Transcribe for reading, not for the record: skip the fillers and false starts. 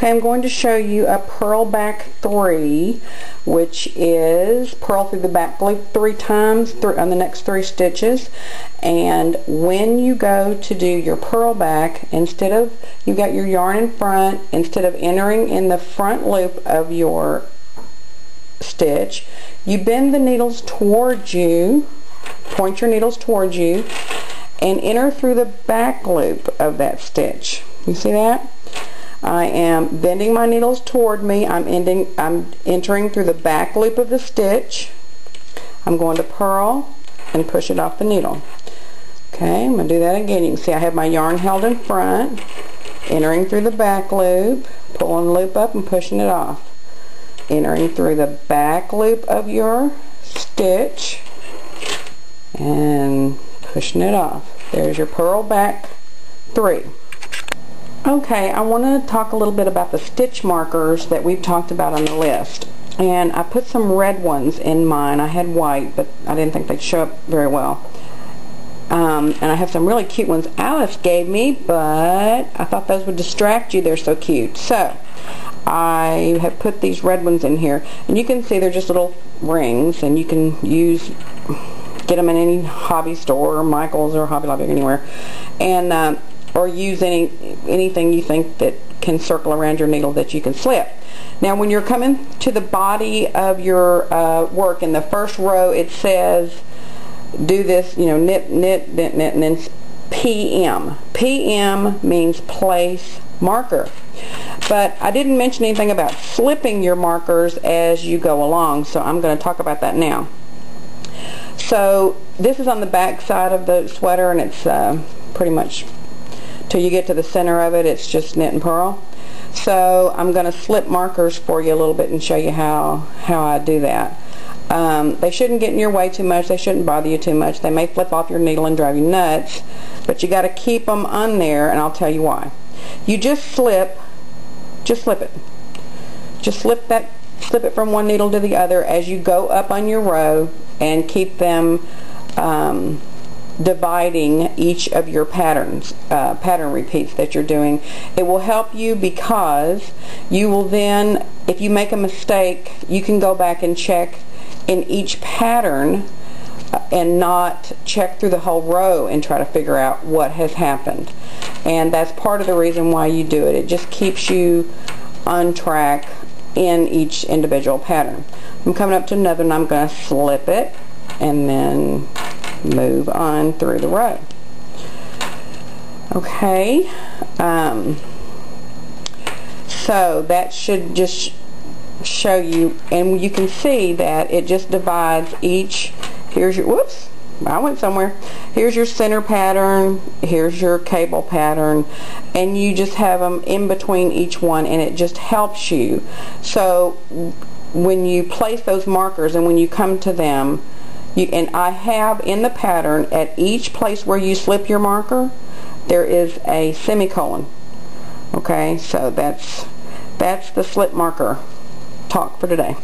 Okay, I'm going to show you a purl back 3, which is purl through the back loop 3 times on the next 3 stitches. And when you go to do your purl back, instead of, you've got your yarn in front, instead of entering in the front loop of your stitch, you bend the needles towards you, point your needles towards you, and enter through the back loop of that stitch. You see that? I am bending my needles toward me. I'm entering through the back loop of the stitch. I'm going to purl and push it off the needle. Okay, I'm going to do that again. You can see I have my yarn held in front, entering through the back loop, pulling the loop up and pushing it off. Entering through the back loop of your stitch and pushing it off. There's your purl back 3. Okay, I want to talk a little bit about the stitch markers that we've talked about on the list. And I put some red ones in mine. I had white, but I didn't think they'd show up very well. And I have some really cute ones Alice gave me, but I thought those would distract you. They're so cute. So, I have put these red ones in here. And you can see they're just little rings, and you can get them in any hobby store, or Michael's, or Hobby Lobby, anywhere. And or use anything you think that can circle around your needle that you can slip. Now when you're coming to the body of your work, in the first row it says do this, you know, knit, knit, knit, knit, and then PM. PM means place marker. But I didn't mention anything about slipping your markers as you go along, so I'm going to talk about that now. So this is on the back side of the sweater, and it's pretty much till you get to the center of it, it's just knit and purl. So I'm going to slip markers for you a little bit and show you how I do that. They shouldn't get in your way too much. They shouldn't bother you too much. They may flip off your needle and drive you nuts, but you got to keep them on there, and I'll tell you why. You just slip it. Just slip it from one needle to the other as you go up on your row, and keep them dividing each of your pattern repeats that you're doing. It will help you because you will then, if you make a mistake, you can go back and check in each pattern and not check through the whole row and try to figure out what has happened. And that's part of the reason why you do it. It just keeps you on track in each individual pattern. I'm coming up to another, and I'm going to slip it and then move on through the row. Okay, so that should just show you, and you can see that it just divides each. Here's your, whoops, I went somewhere. Here's your center pattern, here's your cable pattern, and you just have them in between each one, and it just helps you. So when you place those markers and when you come to them, and I have in the pattern, at each place where you slip your marker, there is a semicolon. Okay, so that's the slip marker talk for today.